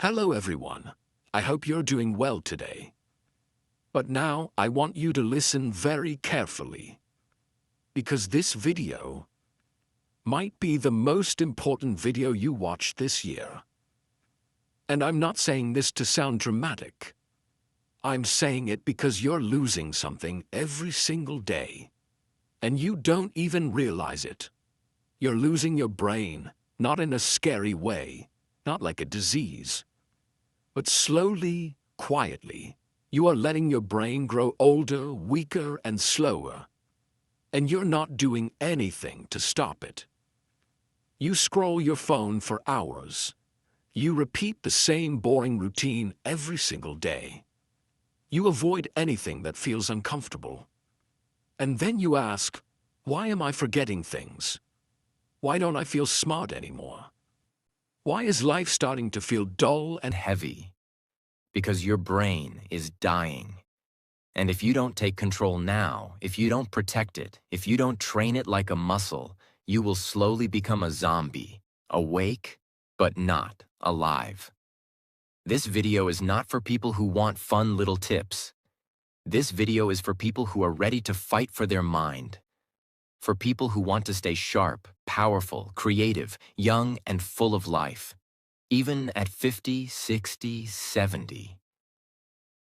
Hello everyone. I hope you're doing well today. But now I want you to listen very carefully. Because this video might be the most important video you watch this year. And I'm not saying this to sound dramatic. I'm saying it because you're losing something every single day. And you don't even realize it. You're losing your brain, not in a scary way, not like a disease. But slowly, quietly, you are letting your brain grow older, weaker, and slower. And you're not doing anything to stop it. You scroll your phone for hours. You repeat the same boring routine every single day. You avoid anything that feels uncomfortable. And then you ask, why am I forgetting things? Why don't I feel smart anymore? Why is life starting to feel dull and heavy? Because your brain is dying. And if you don't take control now, if you don't protect it, if you don't train it like a muscle, you will slowly become a zombie, awake, but not alive. This video is not for people who want fun little tips. This video is for people who are ready to fight for their mind. For people who want to stay sharp, powerful, creative, young, and full of life. Even at 50, 60, 70.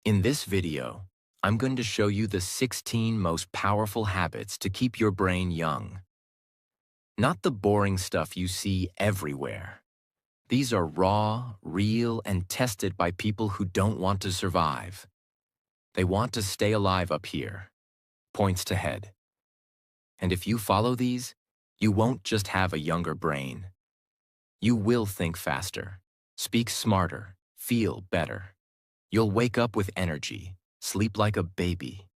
In this video, I'm going to show you the 16 most powerful habits to keep your brain young. Not the boring stuff you see everywhere. These are raw, real, and tested by people who don't want to survive. They want to stay alive up here. Points to head. And if you follow these, you won't just have a younger brain. You will think faster, speak smarter, feel better. You'll wake up with energy, sleep like a baby.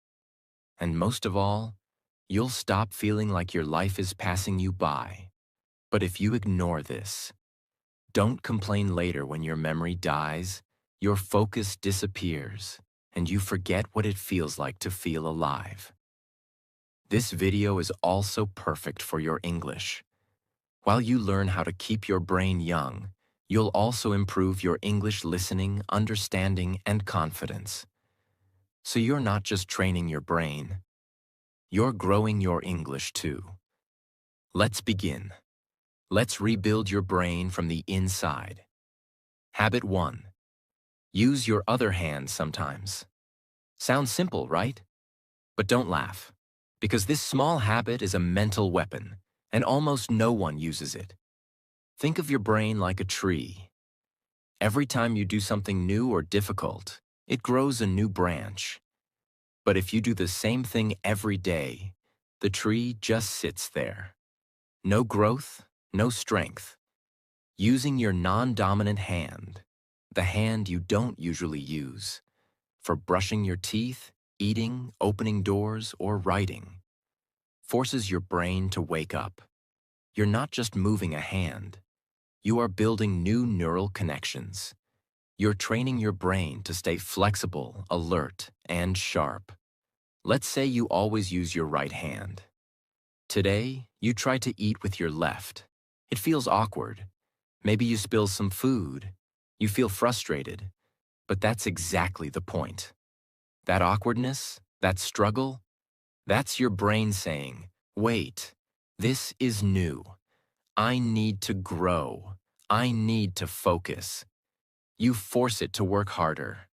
And most of all, you'll stop feeling like your life is passing you by. But if you ignore this, don't complain later when your memory dies, your focus disappears, and you forget what it feels like to feel alive. This video is also perfect for your English. While you learn how to keep your brain young, you'll also improve your English listening, understanding, and confidence. So you're not just training your brain, you're growing your English too. Let's begin. Let's rebuild your brain from the inside. Habit 1. Use your other hand sometimes. Sounds simple, right? But don't laugh, because this small habit is a mental weapon, and almost no one uses it. Think of your brain like a tree. Every time you do something new or difficult, it grows a new branch. But if you do the same thing every day, the tree just sits there. No growth, no strength. Using your non-dominant hand, the hand you don't usually use, for brushing your teeth, eating, opening doors, or writing, forces your brain to wake up. You're not just moving a hand. You are building new neural connections. You're training your brain to stay flexible, alert, and sharp. Let's say you always use your right hand. Today, you try to eat with your left. It feels awkward. Maybe you spill some food. You feel frustrated. But that's exactly the point. That awkwardness, that struggle, that's your brain saying, wait, this is new. I need to grow. I need to focus. You force it to work harder.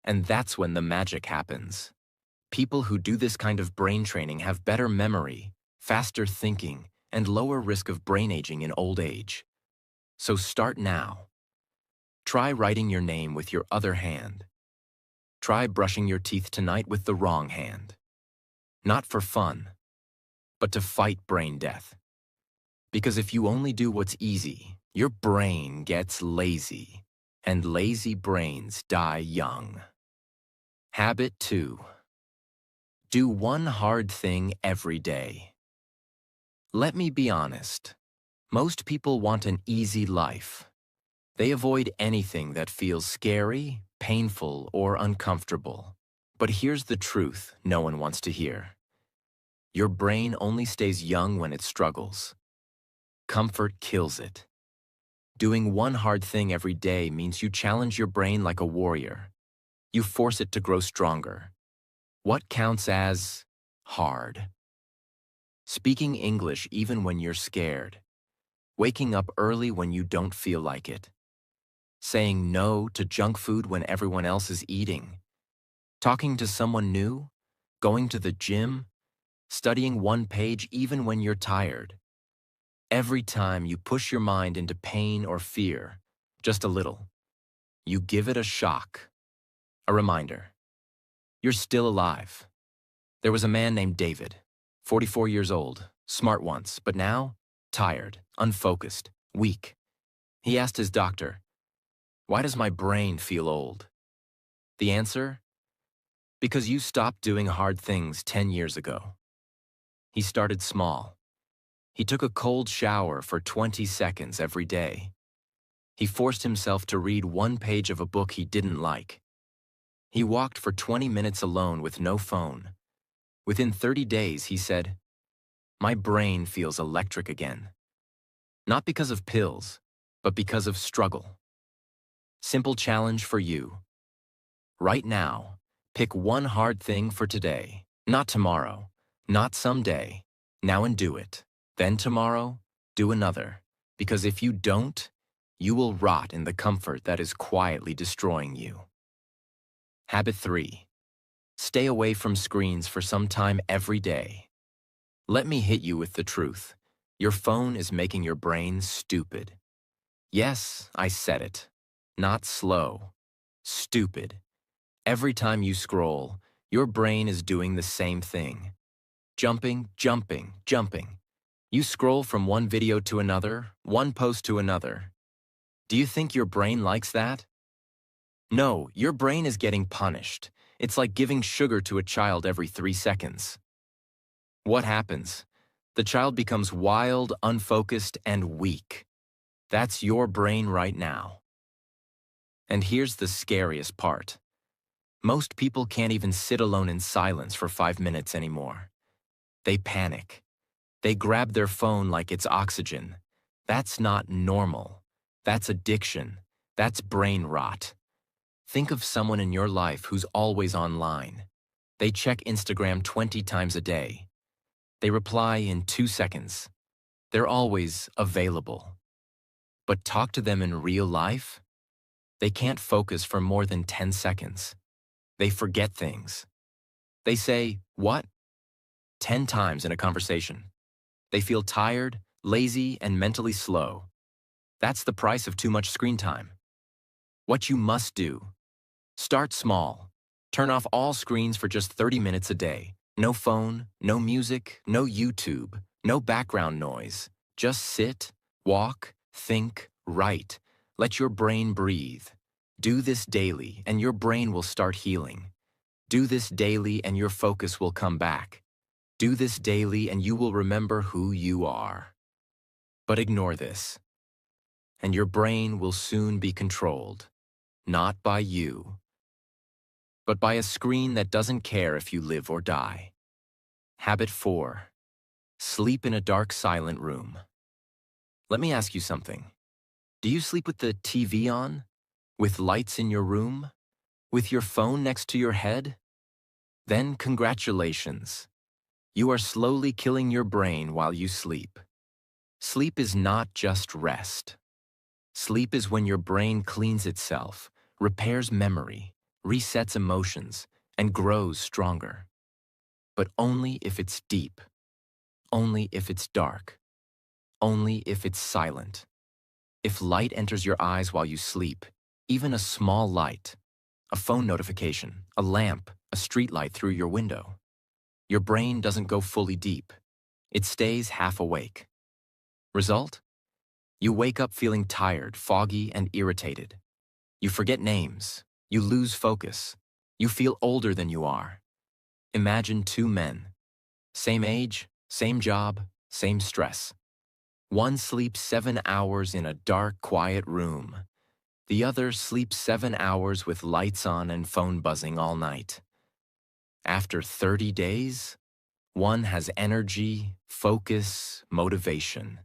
And that's when the magic happens. People who do this kind of brain training have better memory, faster thinking, and lower risk of brain aging in old age. So start now. Try writing your name with your other hand. Try brushing your teeth tonight with the wrong hand. Not for fun, but to fight brain death. Because if you only do what's easy, your brain gets lazy, and lazy brains die young. Habit 2. Do one hard thing every day. Let me be honest. Most people want an easy life. They avoid anything that feels scary, painful, or uncomfortable. But here's the truth no one wants to hear. Your brain only stays young when it struggles. Comfort kills it. Doing one hard thing every day means you challenge your brain like a warrior. You force it to grow stronger. What counts as hard? Speaking English even when you're scared. Waking up early when you don't feel like it. Saying no to junk food when everyone else is eating. Talking to someone new. Going to the gym. Studying one page even when you're tired. Every time you push your mind into pain or fear, just a little, you give it a shock, a reminder. You're still alive. There was a man named David, 44 years old, smart once, but now tired, unfocused, weak. He asked his doctor, "Why does my brain feel old?" The answer? Because you stopped doing hard things 10 years ago. He started small. He took a cold shower for 20 seconds every day. He forced himself to read one page of a book he didn't like. He walked for 20 minutes alone with no phone. Within 30 days, he said, "My brain feels electric again." Not because of pills, but because of struggle. Simple challenge for you. Right now, pick one hard thing for today. Not tomorrow, not someday. Now and do it. Then tomorrow, do another. Because if you don't, you will rot in the comfort that is quietly destroying you. Habit 3. Stay away from screens for some time every day. Let me hit you with the truth. Your phone is making your brain stupid. Yes, I said it. Not slow. Stupid. Every time you scroll, your brain is doing the same thing. Jumping, jumping, jumping. You scroll from one video to another, one post to another. Do you think your brain likes that? No, your brain is getting punished. It's like giving sugar to a child every 3 seconds. What happens? The child becomes wild, unfocused, and weak. That's your brain right now. And here's the scariest part. Most people can't even sit alone in silence for 5 minutes anymore. They panic. They grab their phone like it's oxygen. That's not normal. That's addiction. That's brain rot. Think of someone in your life who's always online. They check Instagram 20 times a day. They reply in 2 seconds. They're always available. But talk to them in real life? They can't focus for more than 10 seconds. They forget things. They say, "What?" 10 times in a conversation. They feel tired, lazy, and mentally slow. That's the price of too much screen time. What you must do: start small. Turn off all screens for just 30 minutes a day. No phone, no music, no YouTube, no background noise. Just sit, walk, think, write. Let your brain breathe. Do this daily, and your brain will start healing. Do this daily, and your focus will come back. Do this daily, and you will remember who you are. But ignore this, and your brain will soon be controlled, not by you, but by a screen that doesn't care if you live or die. Habit 4. Sleep in a dark, silent room. Let me ask you something. Do you sleep with the TV on? With lights in your room? With your phone next to your head? Then congratulations. You are slowly killing your brain while you sleep. Sleep is not just rest. Sleep is when your brain cleans itself, repairs memory, resets emotions, and grows stronger. But only if it's deep. Only if it's dark. Only if it's silent. If light enters your eyes while you sleep, even a small light, a phone notification, a lamp, a street light through your window, your brain doesn't go fully deep. It stays half awake. Result? You wake up feeling tired, foggy, and irritated. You forget names. You lose focus. You feel older than you are. Imagine 2 men. Same age, same job, same stress. One sleeps 7 hours in a dark, quiet room. The other sleeps 7 hours with lights on and phone buzzing all night. After 30 days, one has energy, focus, motivation.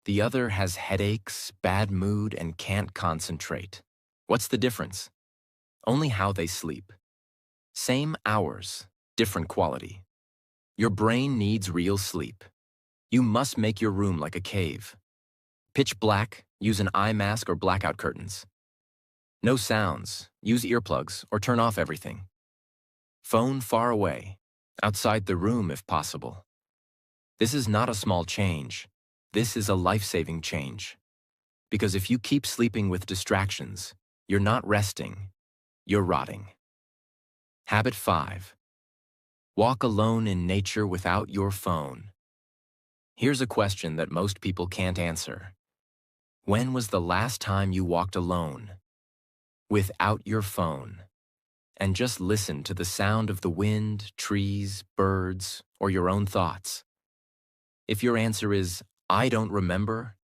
The other has headaches, bad mood, and can't concentrate. What's the difference? Only how they sleep. Same hours, different quality. Your brain needs real sleep. You must make your room like a cave. Pitch black, use an eye mask or blackout curtains. No sounds, use earplugs or turn off everything. Phone far away, outside the room if possible. This is not a small change. This is a life-saving change. Because if you keep sleeping with distractions, you're not resting, you're rotting. Habit 5. Walk alone in nature without your phone. Here's a question that most people can't answer. When was the last time you walked alone? Without your phone. And just listen to the sound of the wind, trees, birds, or your own thoughts. If your answer is, I don't remember,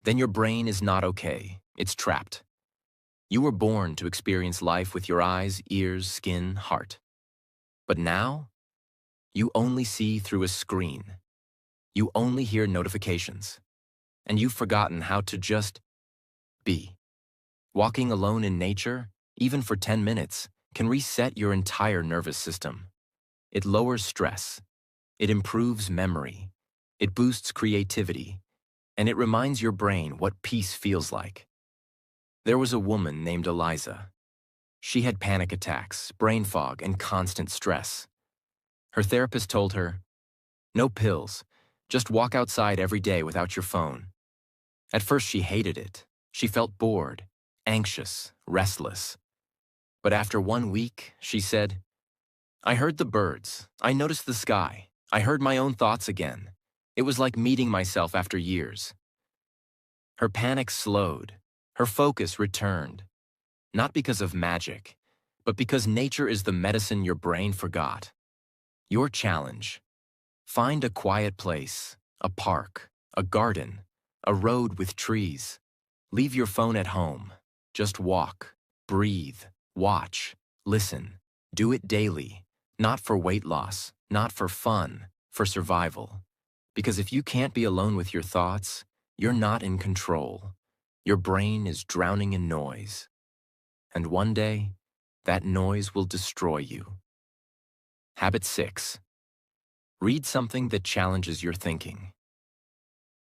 then your brain is not okay. It's trapped. You were born to experience life with your eyes, ears, skin, heart. But now, you only see through a screen. You only hear notifications. And you've forgotten how to just be. Walking alone in nature, even for 10 minutes, can reset your entire nervous system. It lowers stress. It improves memory. It boosts creativity. And it reminds your brain what peace feels like. There was a woman named Eliza. She had panic attacks, brain fog, and constant stress. Her therapist told her, no pills, just walk outside every day without your phone. At first she hated it. She felt bored, anxious, restless. But after 1 week, she said, I heard the birds, I noticed the sky, I heard my own thoughts again. It was like meeting myself after years. Her panic slowed, her focus returned, not because of magic, but because nature is the medicine your brain forgot. Your challenge: find a quiet place, a park, a garden, a road with trees. Leave your phone at home. Just walk, breathe, watch, listen. Do it daily, not for weight loss, not for fun, for survival. Because if you can't be alone with your thoughts, you're not in control. Your brain is drowning in noise. And one day, that noise will destroy you. Habit 6. Read something that challenges your thinking.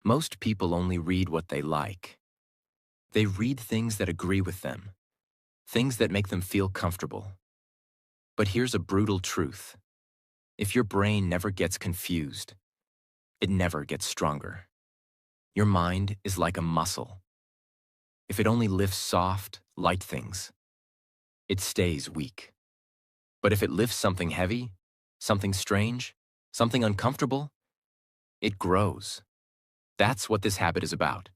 Most people only read what they like. They read things that agree with them, things that make them feel comfortable. But here's a brutal truth. If your brain never gets confused, it never gets stronger. Your mind is like a muscle. If it only lifts soft, light things, it stays weak. But if it lifts something heavy, something strange, something uncomfortable, it grows. That's what this habit is about.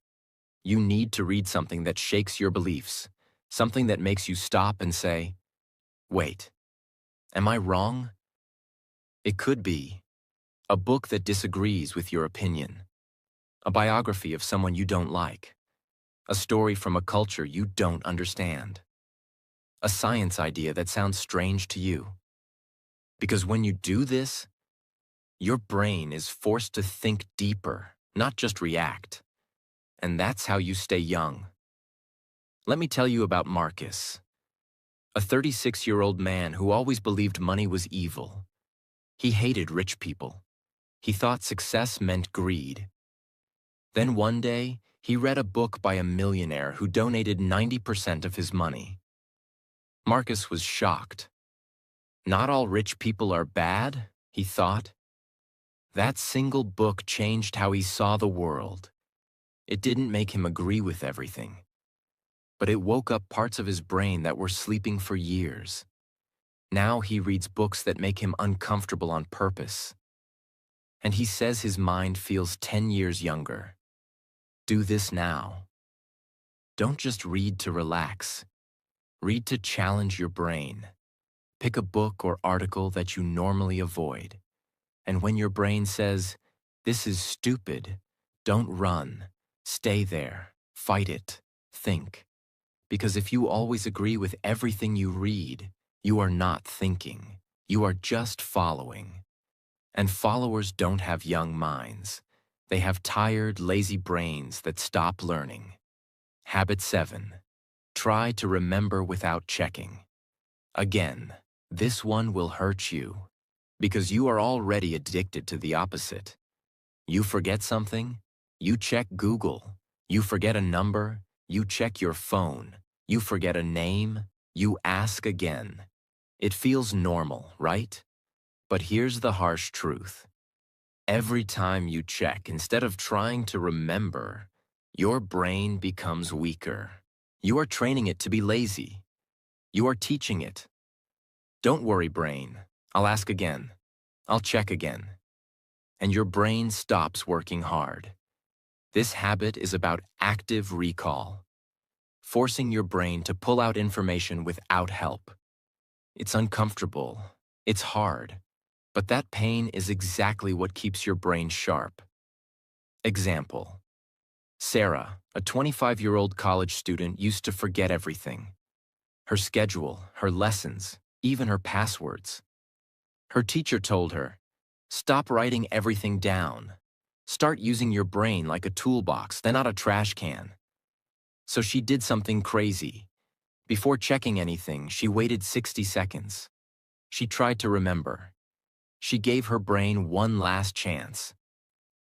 You need to read something that shakes your beliefs, something that makes you stop and say, wait, am I wrong? It could be a book that disagrees with your opinion, a biography of someone you don't like, a story from a culture you don't understand, a science idea that sounds strange to you. Because when you do this, your brain is forced to think deeper, not just react. And that's how you stay young. Let me tell you about Marcus, a 36-year-old man who always believed money was evil. He hated rich people. He thought success meant greed. Then one day, he read a book by a millionaire who donated 90% of his money. Marcus was shocked. Not all rich people are bad, he thought. That single book changed how he saw the world. It didn't make him agree with everything, but it woke up parts of his brain that were sleeping for years. Now he reads books that make him uncomfortable on purpose. And he says his mind feels 10 years younger. Do this now. Don't just read to relax. Read to challenge your brain. Pick a book or article that you normally avoid. And when your brain says, "This is stupid," don't run. Stay there. Fight it. Think. Because if you always agree with everything you read, you are not thinking. You are just following. And followers don't have young minds. They have tired, lazy brains that stop learning. Habit 7. Try to remember without checking. Again, this one will hurt you because you are already addicted to the opposite. You forget something, you check Google. You forget a number, you check your phone. You forget a name, you ask again. It feels normal, right? But here's the harsh truth. Every time you check, instead of trying to remember, your brain becomes weaker. You are training it to be lazy. You are teaching it. Don't worry, brain. I'll ask again. I'll check again. And your brain stops working hard. This habit is about active recall, forcing your brain to pull out information without help. It's uncomfortable. It's hard. But that pain is exactly what keeps your brain sharp. Example. Sarah, a 25-year-old college student, used to forget everything. Her schedule, her lessons, even her passwords. Her teacher told her, "Stop writing everything down. Start using your brain like a toolbox, then not a trash can." So she did something crazy. Before checking anything, she waited 60 seconds. She tried to remember. She gave her brain one last chance.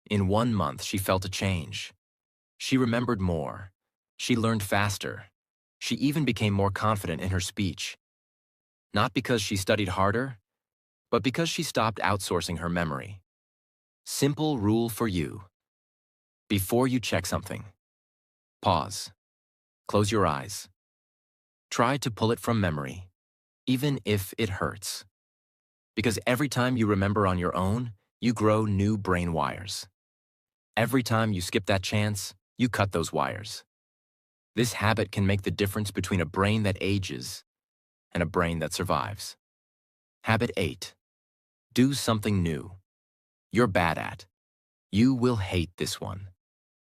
In 1 month, she felt a change. She remembered more. She learned faster. She even became more confident in her speech. Not because she studied harder, but because she stopped outsourcing her memory. Simple rule for you. Before you check something, pause. Close your eyes. Try to pull it from memory, even if it hurts. Because every time you remember on your own, you grow new brain wires. Every time you skip that chance, you cut those wires. This habit can make the difference between a brain that ages and a brain that survives. Habit 8. Do something new. You're bad at. You will hate this one.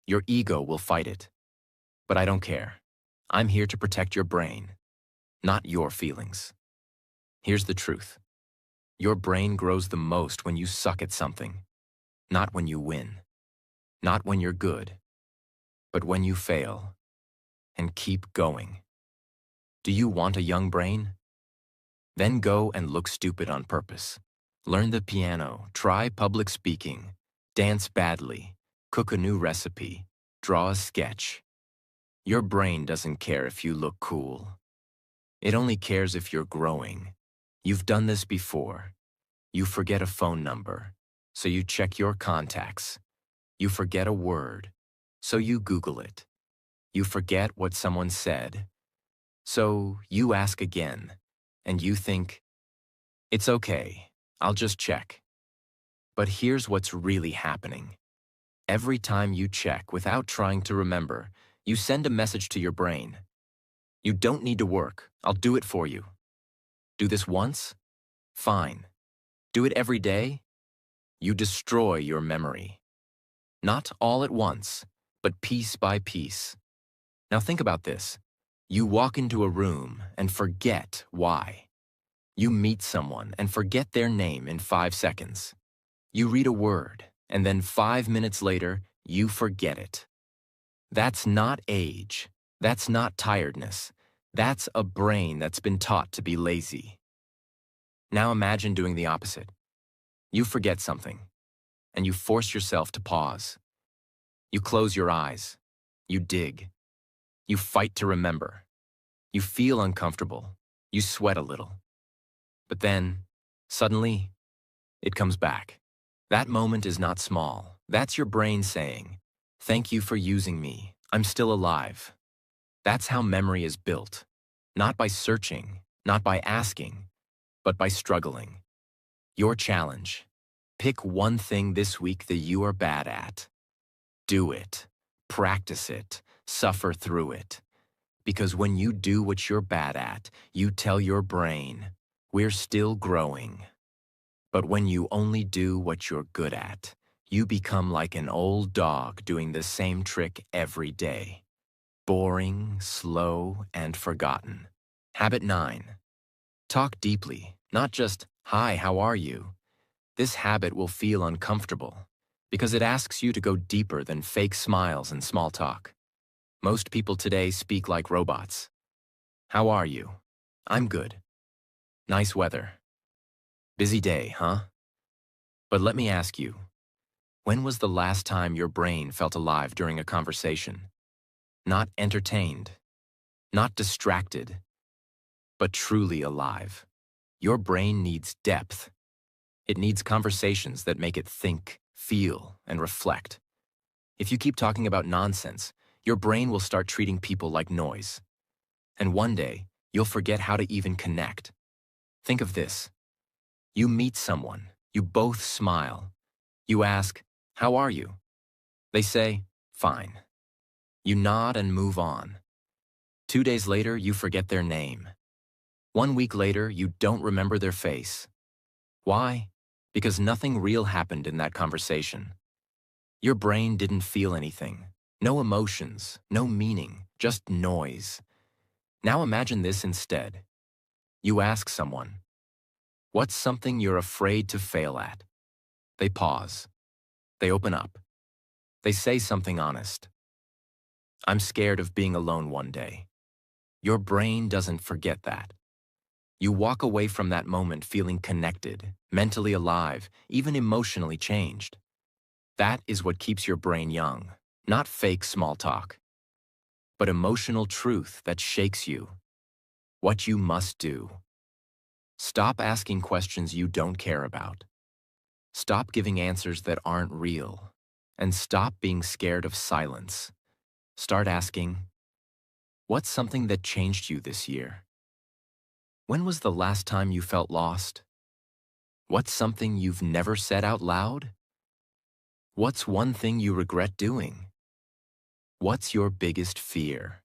Your ego will fight it. But I don't care. I'm here to protect your brain, not your feelings. Here's the truth. Your brain grows the most when you suck at something, not when you win, not when you're good, but when you fail and keep going. Do you want a young brain? Then go and look stupid on purpose. Learn the piano, try public speaking, dance badly, cook a new recipe, draw a sketch. Your brain doesn't care if you look cool. It only cares if you're growing. You've done this before. You forget a phone number, so you check your contacts. You forget a word, so you Google it. You forget what someone said, so you ask again, and you think, "It's okay, I'll just check." But here's what's really happening. Every time you check without trying to remember, you send a message to your brain. You don't need to work, I'll do it for you. Do this once? Fine. Do it every day? You destroy your memory. Not all at once, but piece by piece. Now think about this. You walk into a room and forget why. You meet someone and forget their name in 5 seconds. You read a word, and then 5 minutes later, you forget it. That's not age. That's not tiredness. That's a brain that's been taught to be lazy. Now imagine doing the opposite. You forget something, and you force yourself to pause. You close your eyes. You dig. You fight to remember. You feel uncomfortable. You sweat a little. But then, suddenly, it comes back. That moment is not small. That's your brain saying, "Thank you for using me. I'm still alive." That's how memory is built. Not by searching, not by asking, but by struggling. Your challenge. Pick one thing this week that you are bad at. Do it. Practice it. Suffer through it. Because when you do what you're bad at, you tell your brain, "We're still growing." But when you only do what you're good at, you become like an old dog doing the same trick every day. Boring, slow, and forgotten. Habit 9. Talk deeply, not just, "Hi, how are you?" This habit will feel uncomfortable Because it asks you to go deeper than fake smiles and small talk. Most people today speak like robots. How are you? I'm good. Nice weather. Busy day, huh? But let me ask you, when was the last time your brain felt alive during a conversation? Not entertained, not distracted, but truly alive. Your brain needs depth. It needs conversations that make it think, feel, and reflect. If you keep talking about nonsense, your brain will start treating people like noise. And one day, you'll forget how to even connect. Think of this. You meet someone, you both smile. You ask, "How are you?" They say, "Fine." You nod and move on. 2 days later, you forget their name. 1 week later, you don't remember their face. Why? Because nothing real happened in that conversation. Your brain didn't feel anything. No emotions, no meaning, just noise. Now imagine this instead. You ask someone, "What's something you're afraid to fail at?" They pause. They open up. They say something honest. "I'm scared of being alone one day." Your brain doesn't forget that. You walk away from that moment feeling connected, mentally alive, even emotionally changed. That is what keeps your brain young, not fake small talk, but emotional truth that shakes you. What you must do. Stop asking questions you don't care about. Stop giving answers that aren't real. And stop being scared of silence. Start asking, what's something that changed you this year? When was the last time you felt lost? What's something you've never said out loud? What's one thing you regret doing? What's your biggest fear?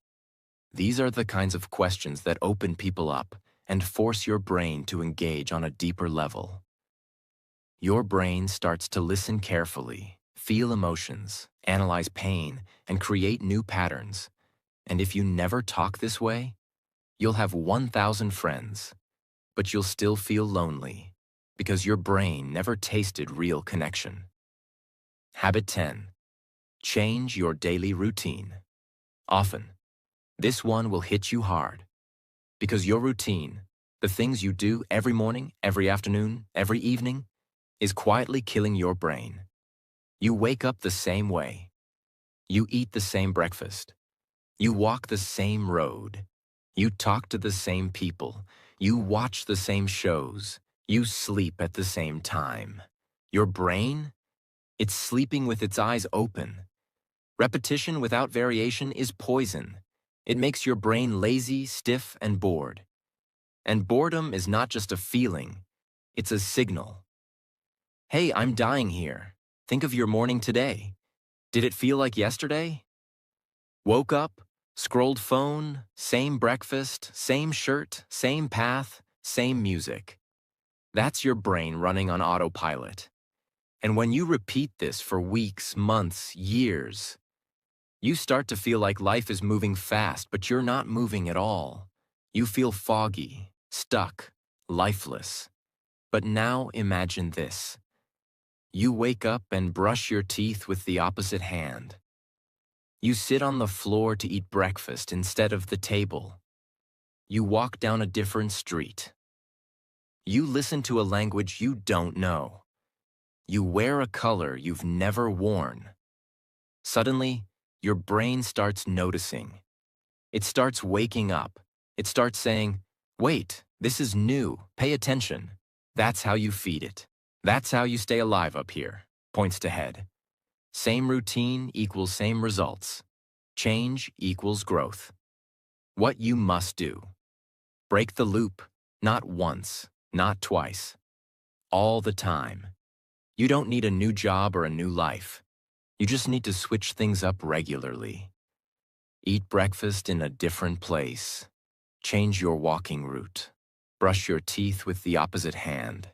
These are the kinds of questions that open people up and force your brain to engage on a deeper level. Your brain starts to listen carefully, feel emotions, analyze pain, and create new patterns. And if you never talk this way, you'll have 1,000 friends, but you'll still feel lonely because your brain never tasted real connection. Habit 10. Change your daily routine. Often, this one will hit you hard because your routine, the things you do every morning, every afternoon, every evening, is quietly killing your brain. You wake up the same way. You eat the same breakfast. You walk the same road. You talk to the same people. You watch the same shows. You sleep at the same time. Your brain? It's sleeping with its eyes open. Repetition without variation is poison. It makes your brain lazy, stiff, and bored. And boredom is not just a feeling, it's a signal. Hey, I'm dying here. Think of your morning today. Did it feel like yesterday? Woke up, scrolled phone, same breakfast, same shirt, same path, same music. That's your brain running on autopilot. And when you repeat this for weeks, months, years, you start to feel like life is moving fast, but you're not moving at all. You feel foggy, stuck, lifeless. But now imagine this. You wake up and brush your teeth with the opposite hand. You sit on the floor to eat breakfast instead of the table. You walk down a different street. You listen to a language you don't know. You wear a color you've never worn. Suddenly, your brain starts noticing. It starts waking up. It starts saying, "Wait, this is new. Pay attention." That's how you feed it. That's how you stay alive up here. Points to head. Same routine equals same results. Change equals growth. What you must do. Break the loop, not once, not twice. All the time. You don't need a new job or a new life. You just need to switch things up regularly. Eat breakfast in a different place. Change your walking route. Brush your teeth with the opposite hand.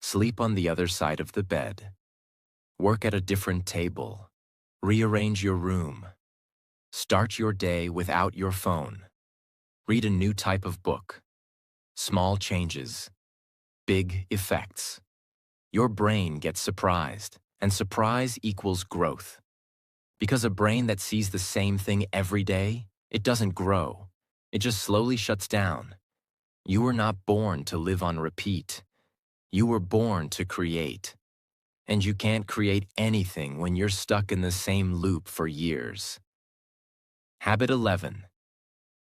Sleep on the other side of the bed. Work at a different table. Rearrange your room. Start your day without your phone. Read a new type of book. Small changes. Big effects. Your brain gets surprised, and surprise equals growth. Because a brain that sees the same thing every day, it doesn't grow. It just slowly shuts down. You were not born to live on repeat. You were born to create. And you can't create anything when you're stuck in the same loop for years. Habit 11.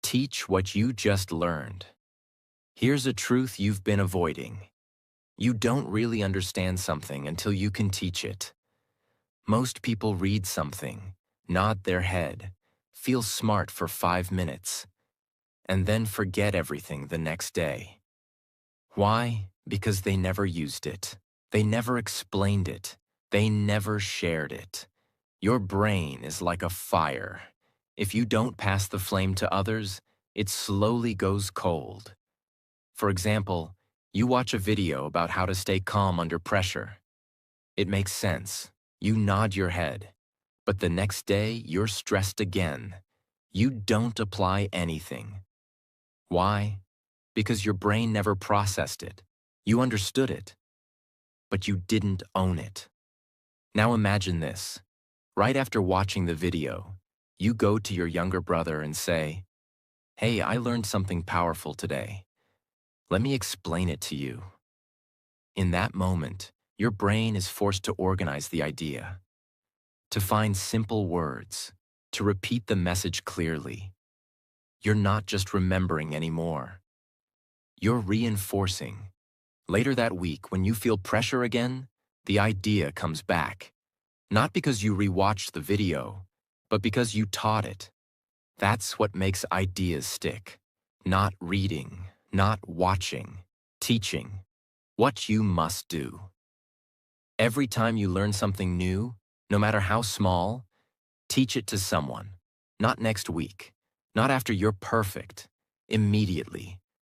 Teach what you just learned. Here's a truth you've been avoiding. You don't really understand something until you can teach it. Most people read something, nod their head, feel smart for 5 minutes, and then forget everything the next day. Why? Because they never used it. They never explained it. They never shared it. Your brain is like a fire. If you don't pass the flame to others, it slowly goes cold. For example, you watch a video about how to stay calm under pressure. It makes sense. You nod your head. But the next day, you're stressed again. You don't apply anything. Why? Because your brain never processed it. You understood it, but you didn't own it. Now imagine this. Right after watching the video, you go to your younger brother and say, "Hey, I learned something powerful today. Let me explain it to you." In that moment, your brain is forced to organize the idea, to find simple words, to repeat the message clearly. You're not just remembering anymore. You're reinforcing. Later that week, when you feel pressure again, the idea comes back. Not because you rewatched the video, but because you taught it. That's what makes ideas stick. Not reading, not watching, teaching. What you must do. Every time you learn something new, no matter how small, teach it to someone. Not next week. Not after you're perfect. Immediately.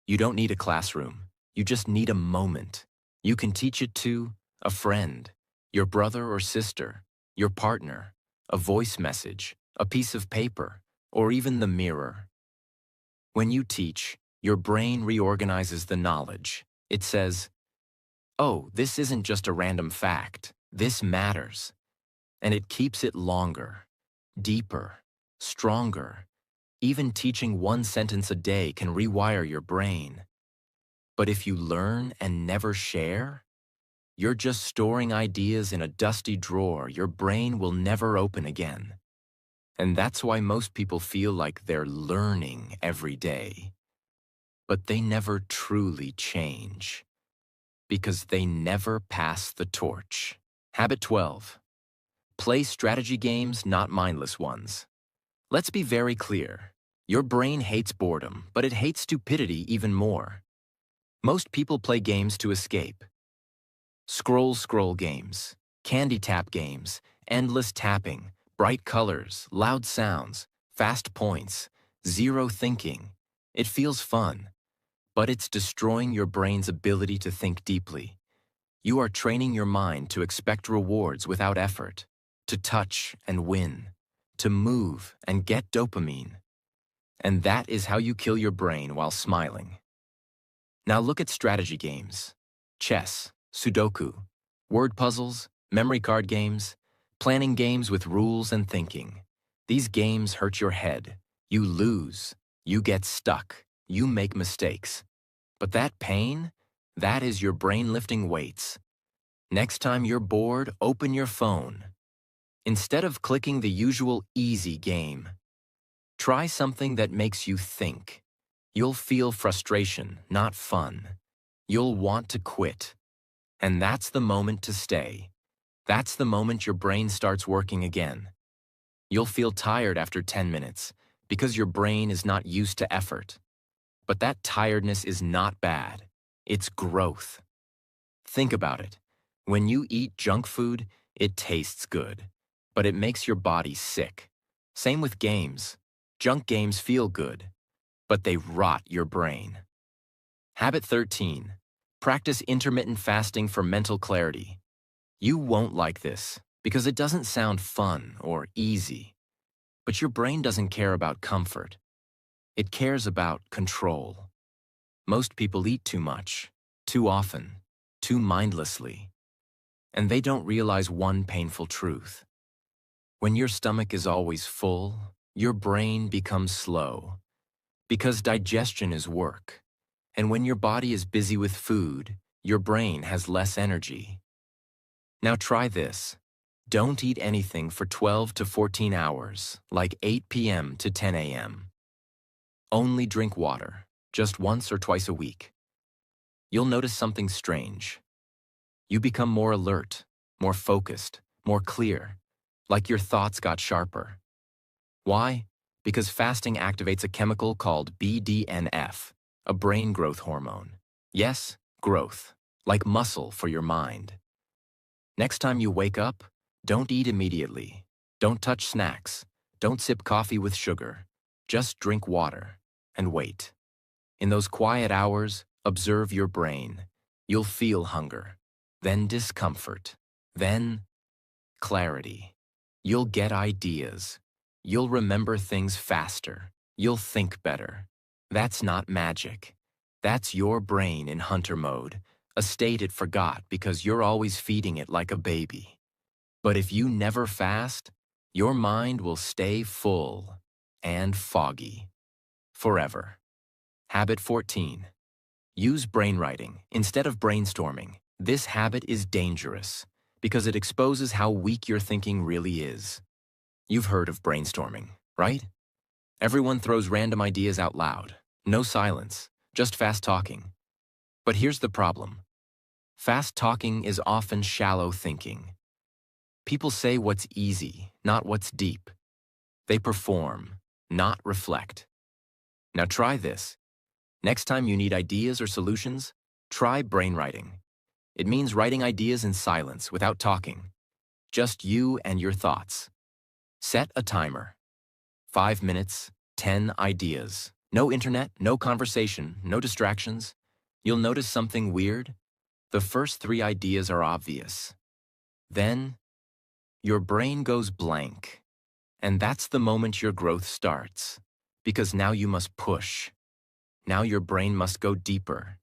You don't need a classroom. You just need a moment. You can teach it to a friend, your brother or sister, your partner, a voice message, a piece of paper, or even the mirror. When you teach, your brain reorganizes the knowledge. It says, "Oh, this isn't just a random fact. This matters." And it keeps it longer, deeper, stronger. Even teaching one sentence a day can rewire your brain. But if you learn and never share, you're just storing ideas in a dusty drawer your brain will never open again. And that's why most people feel like they're learning every day. But they never truly change. Because they never pass the torch. Habit 12. Play strategy games, not mindless ones. Let's be very clear. Your brain hates boredom, but it hates stupidity even more. Most people play games to escape. Scroll games, candy tap games, endless tapping, bright colors, loud sounds, fast points, zero thinking. It feels fun, but it's destroying your brain's ability to think deeply. You are training your mind to expect rewards without effort, to touch and win, to move and get dopamine. And that is how you kill your brain while smiling. Now look at strategy games. Chess, Sudoku, word puzzles, memory card games, planning games with rules and thinking. These games hurt your head. You lose. You get stuck. You make mistakes. But that pain, that is your brain lifting weights. Next time you're bored, open your phone. Instead of clicking the usual easy game, try something that makes you think. You'll feel frustration, not fun. You'll want to quit. And that's the moment to stay. That's the moment your brain starts working again. You'll feel tired after 10 minutes because your brain is not used to effort. But that tiredness is not bad. It's growth. Think about it. When you eat junk food, it tastes good, but it makes your body sick. Same with games. Junk games feel good, but they rot your brain. Habit 13. Practice intermittent fasting for mental clarity. You won't like this because it doesn't sound fun or easy. But your brain doesn't care about comfort. It cares about control. Most people eat too much, too often, too mindlessly. and they don't realize one painful truth. When your stomach is always full, your brain becomes slow, because digestion is work. And when your body is busy with food, your brain has less energy. Now try this. Don't eat anything for 12 to 14 hours, like 8 p.m. to 10 a.m. Only drink water, just once or twice a week. You'll notice something strange. You become more alert, more focused, more clear, like your thoughts got sharper. Why? Because fasting activates a chemical called BDNF, a brain growth hormone. Yes, growth, like muscle for your mind. Next time you wake up, don't eat immediately. Don't touch snacks. Don't sip coffee with sugar. Just drink water and wait. In those quiet hours, observe your brain. You'll feel hunger, then discomfort, then clarity. You'll get ideas. You'll remember things faster. You'll think better. That's not magic. That's your brain in hunter mode, a state it forgot because you're always feeding it like a baby. But if you never fast, your mind will stay full and foggy forever. Habit 14. Use brainwriting instead of brainstorming. This habit is dangerous because it exposes how weak your thinking really is. You've heard of brainstorming, right? Everyone throws random ideas out loud. No silence, just fast talking. But here's the problem. Fast talking is often shallow thinking. People say what's easy, not what's deep. They perform, not reflect. Now try this. Next time you need ideas or solutions, try brainwriting. It means writing ideas in silence without talking. Just you and your thoughts. Set a timer. 5 minutes, 10 ideas. No internet, no conversation, no distractions. You'll notice something weird. The first 3 ideas are obvious. Then, your brain goes blank. And that's the moment your growth starts. Because now you must push. Now your brain must go deeper.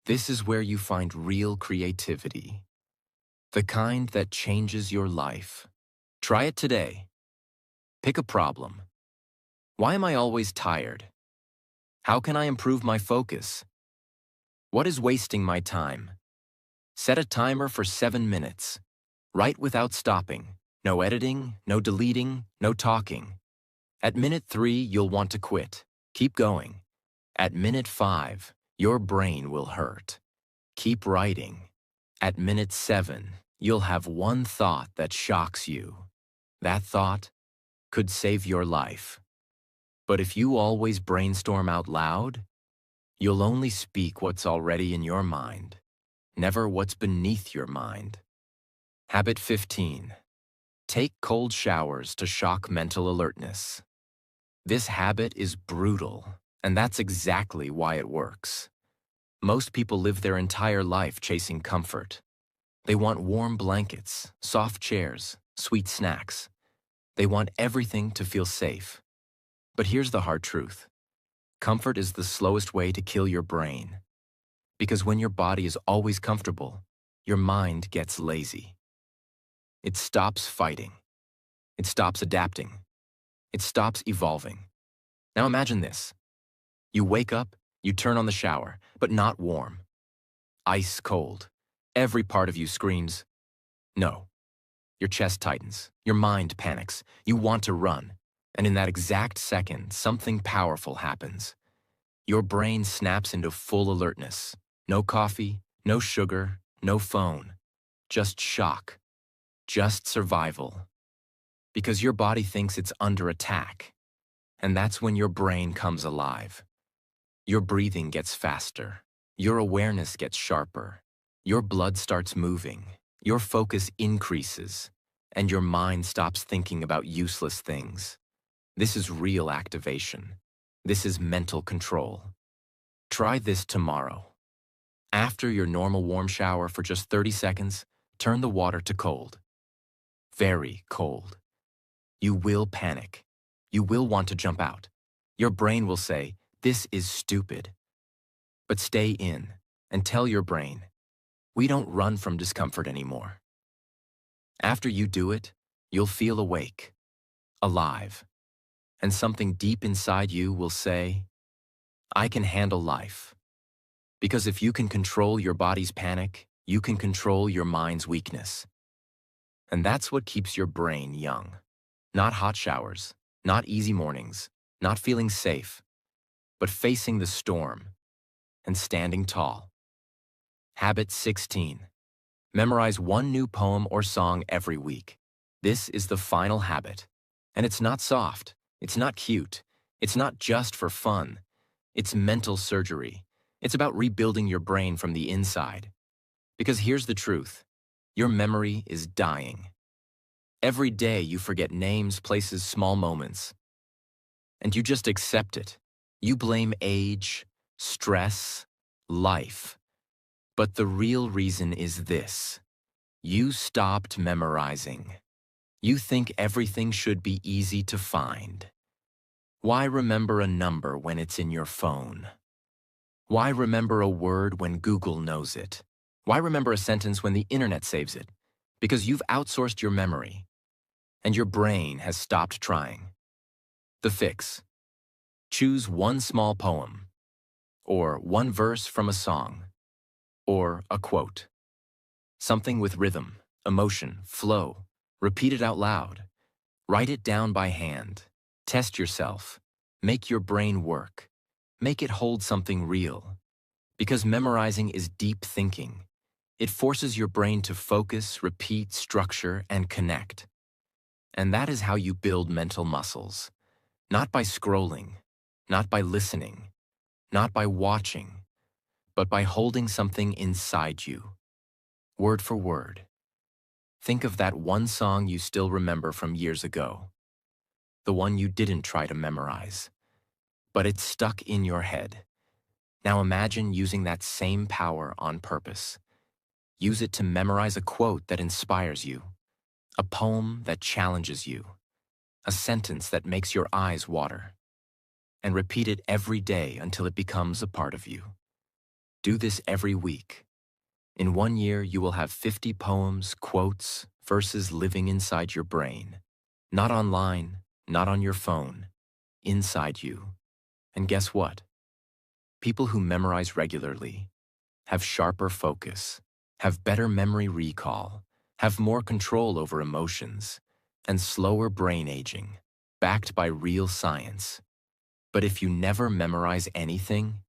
This is where you find real creativity. The kind that changes your life. Try it today. Pick a problem. Why am I always tired? How can I improve my focus? What is wasting my time? Set a timer for 7 minutes. Write without stopping. No editing, no deleting, no talking. At minute 3, you'll want to quit. Keep going. At minute 5, your brain will hurt. Keep writing. At minute 7, you'll have one thought that shocks you. That thought could save your life. But if you always brainstorm out loud, you'll only speak what's already in your mind, never what's beneath your mind. Habit 15. Take cold showers to shock mental alertness. This habit is brutal, and that's exactly why it works. Most people live their entire life chasing comfort. They want warm blankets, soft chairs, sweet snacks. They want everything to feel safe. But here's the hard truth. Comfort is the slowest way to kill your brain. Because when your body is always comfortable, your mind gets lazy. It stops fighting. It stops adapting. It stops evolving. Now imagine this. You wake up, you turn on the shower, but not warm. Ice cold. Every part of you screams, no. Your chest tightens. Your mind panics. You want to run. And in that exact second, something powerful happens. Your brain snaps into full alertness. No coffee, no sugar, no phone. Just shock. Just survival. Because your body thinks it's under attack. And that's when your brain comes alive. Your breathing gets faster. Your awareness gets sharper. Your blood starts moving. Your focus increases. And your mind stops thinking about useless things. This is real activation. This is mental control. Try this tomorrow. After your normal warm shower for just 30 seconds, turn the water to cold. Very cold. You will panic. You will want to jump out. Your brain will say, this is stupid. But stay in and tell your brain, We don't run from discomfort anymore. After you do it, you'll feel awake, alive, and something deep inside you will say, I can handle life. Because if you can control your body's panic, you can control your mind's weakness. And that's what keeps your brain young. Not hot showers, not easy mornings, not feeling safe, but facing the storm and standing tall. Habit 16. Memorize one new poem or song every week. This is the final habit. And it's not soft, it's not cute, it's not just for fun. It's mental surgery. It's about rebuilding your brain from the inside. Because here's the truth. Your memory is dying. Every day you forget names, places, small moments. And you just accept it. You blame age, stress, life. But the real reason is this. You stopped memorizing. You think everything should be easy to find. Why remember a number when it's in your phone? Why remember a word when Google knows it? Why remember a sentence when the internet saves it? Because you've outsourced your memory, and your brain has stopped trying. The fix. Choose one small poem, or one verse from a song, or a quote. Something with rhythm, emotion, flow. Repeat it out loud. Write it down by hand. Test yourself. Make your brain work. Make it hold something real. Because memorizing is deep thinking. It forces your brain to focus, repeat, structure, and connect. And that is how you build mental muscles. Not by scrolling, not by listening, not by watching, but by holding something inside you. Word for word. Think of that one song you still remember from years ago. The one you didn't try to memorize, but it's stuck in your head. Now imagine using that same power on purpose. Use it to memorize a quote that inspires you, a poem that challenges you, a sentence that makes your eyes water. And repeat it every day until it becomes a part of you. Do this every week. In 1 year, you will have 50 poems, quotes, verses living inside your brain. Not online, not on your phone, inside you. And guess what? People who memorize regularly have sharper focus, have better memory recall, have more control over emotions, and slower brain aging, backed by real science. But if you never memorize anything,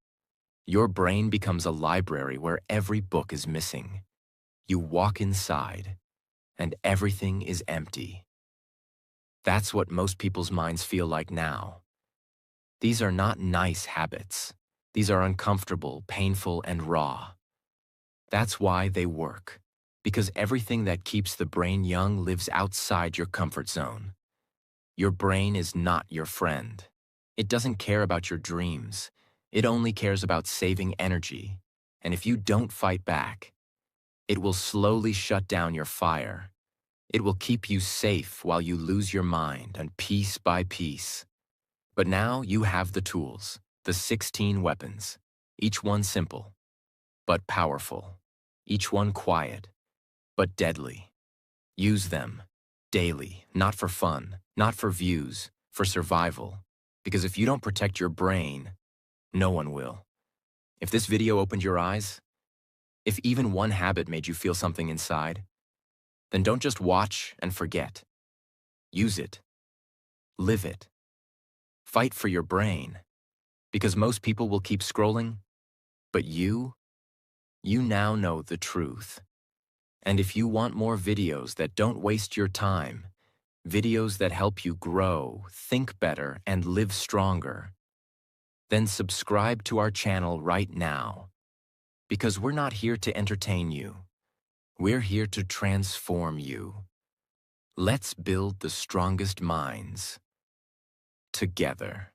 your brain becomes a library where every book is missing. You walk inside, and everything is empty. That's what most people's minds feel like now. These are not nice habits. These are uncomfortable, painful, and raw. That's why they work. Because everything that keeps the brain young lives outside your comfort zone. Your brain is not your friend. It doesn't care about your dreams. It only cares about saving energy. And if you don't fight back, it will slowly shut down your fire. It will keep you safe while you lose your mind, and piece by piece. But now you have the tools, the 16 weapons, each one simple, but powerful. Each one quiet, but deadly. Use them daily, not for fun, not for views, for survival. Because if you don't protect your brain, no one will. If this video opened your eyes, if even one habit made you feel something inside, then don't just watch and forget. Use it. Live it. Fight for your brain. Because most people will keep scrolling, but you now know the truth. And if you want more videos that don't waste your time, videos that help you grow, think better, and live stronger, then subscribe to our channel right now. Because we're not here to entertain you. We're here to transform you. Let's build the strongest minds together.